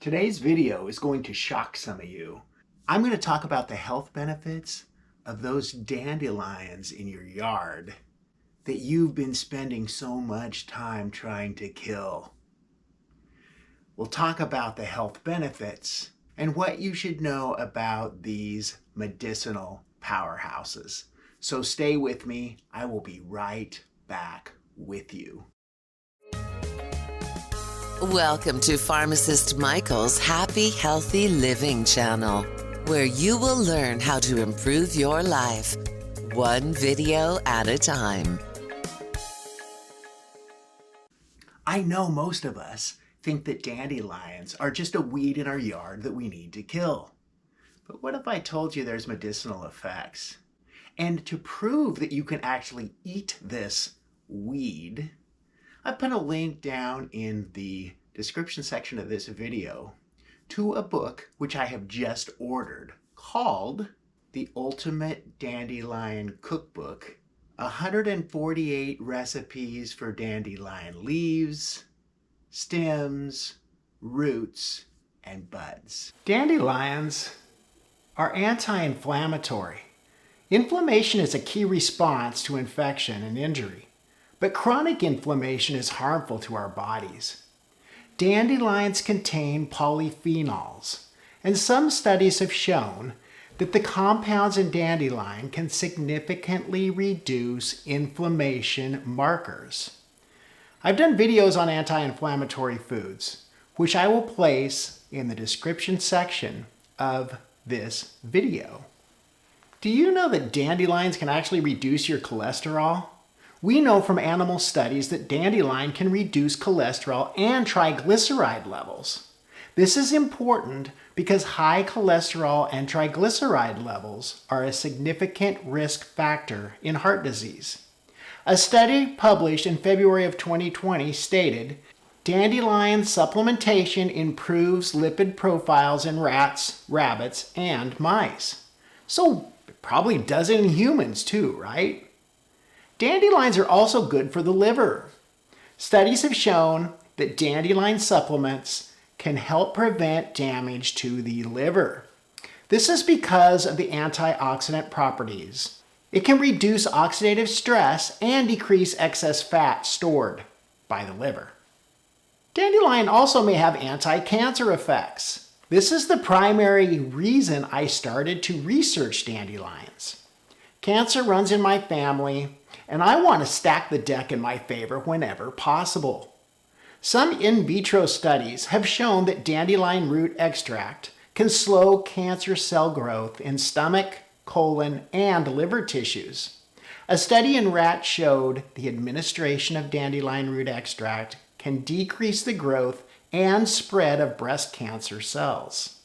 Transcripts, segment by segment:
Today's video is going to shock some of you. I'm going to talk about the health benefits of those dandelions in your yard that you've been spending so much time trying to kill. We'll talk about the health benefits and what you should know about these medicinal powerhouses. So stay with me. I will be right back with you. Welcome to Pharmacist Michael's Happy Healthy Living channel, where you will learn how to improve your life, one video at a time. I know most of us think that dandelions are just a weed in our yard that we need to kill. But what if I told you there's medicinal effects? And to prove that you can actually eat this weed, I put a link down in the description section of this video to a book which I have just ordered called The Ultimate Dandelion Cookbook, 148 recipes for dandelion leaves, stems, roots, and buds. Dandelions are anti-inflammatory. Inflammation is a key response to infection and injury. But chronic inflammation is harmful to our bodies. Dandelions contain polyphenols, and some studies have shown that the compounds in dandelion can significantly reduce inflammation markers. I've done videos on anti-inflammatory foods, which I will place in the description section of this video. Do you know that dandelions can actually reduce your cholesterol? We know from animal studies that dandelion can reduce cholesterol and triglyceride levels. This is important because high cholesterol and triglyceride levels are a significant risk factor in heart disease. A study published in February of 2020 stated, dandelion supplementation improves lipid profiles in rats, rabbits, and mice. So it probably does it in humans too, right? Dandelions are also good for the liver. Studies have shown that dandelion supplements can help prevent damage to the liver. This is because of the antioxidant properties. It can reduce oxidative stress and decrease excess fat stored by the liver. Dandelion also may have anti-cancer effects. This is the primary reason I started to research dandelions. Cancer runs in my family, and I want to stack the deck in my favor whenever possible. Some in vitro studies have shown that dandelion root extract can slow cancer cell growth in stomach, colon, and liver tissues. A study in rats showed the administration of dandelion root extract can decrease the growth and spread of breast cancer cells.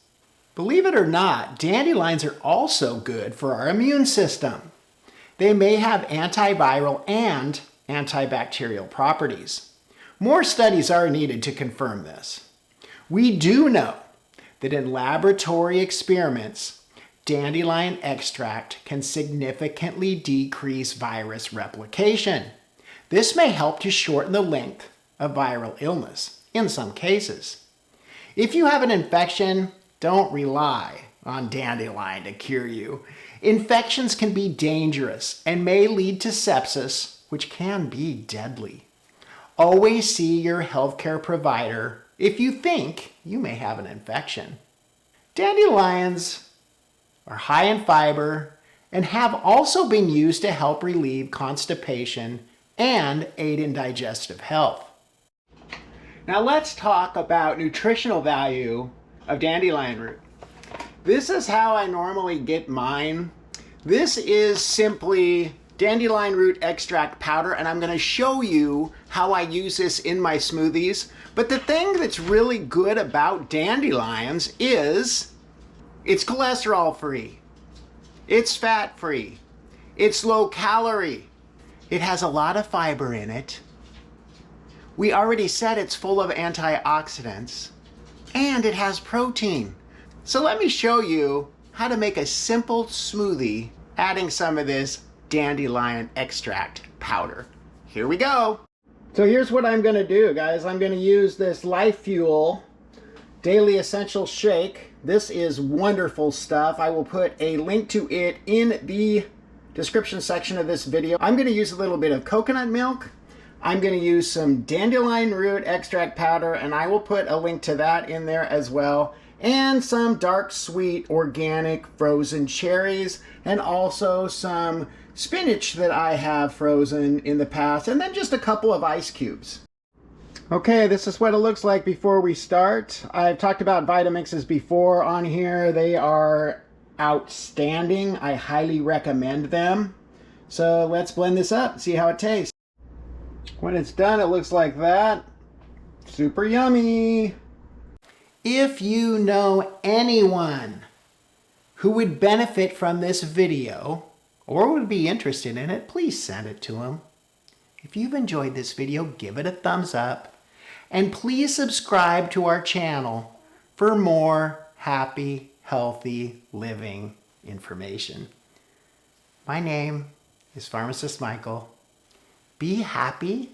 Believe it or not, dandelions are also good for our immune system. They may have antiviral and antibacterial properties. More studies are needed to confirm this. We do know that in laboratory experiments, dandelion extract can significantly decrease virus replication. This may help to shorten the length of viral illness in some cases. If you have an infection, don't rely on dandelion to cure you. Infections can be dangerous and may lead to sepsis, which can be deadly. Always see your healthcare provider if you think you may have an infection. Dandelions are high in fiber and have also been used to help relieve constipation and aid in digestive health. Now let's talk about nutritional value of dandelion root. This is how I normally get mine. This is simply dandelion root extract powder, and I'm going to show you how I use this in my smoothies. But the thing that's really good about dandelions is it's cholesterol free, it's fat free, it's low calorie, it has a lot of fiber in it. We already said it's full of antioxidants, and it has protein. So let me show you how to make a simple smoothie adding some of this dandelion extract powder. Here we go. So here's what I'm going to do, guys. I'm going to use this Life Fuel Daily Essential Shake. This is wonderful stuff. I will put a link to it in the description section of this video. I'm going to use a little bit of coconut milk. I'm going to use some dandelion root extract powder, and I will put a link to that in there as well. And some dark sweet organic frozen cherries, and also some spinach that I have frozen in the past, and then just a couple of ice cubes. Okay, this is what it looks like before we start. I've talked about Vitamixes before on here. They are outstanding. I highly recommend them. So let's blend this up and see how it tastes. When it's done, it looks like that. Super yummy. If you know anyone who would benefit from this video or would be interested in it, please send it to them. If you've enjoyed this video, give it a thumbs up. And please subscribe to our channel for more happy, healthy living information. My name is Pharmacist Michael. Be happy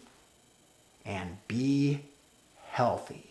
and be healthy.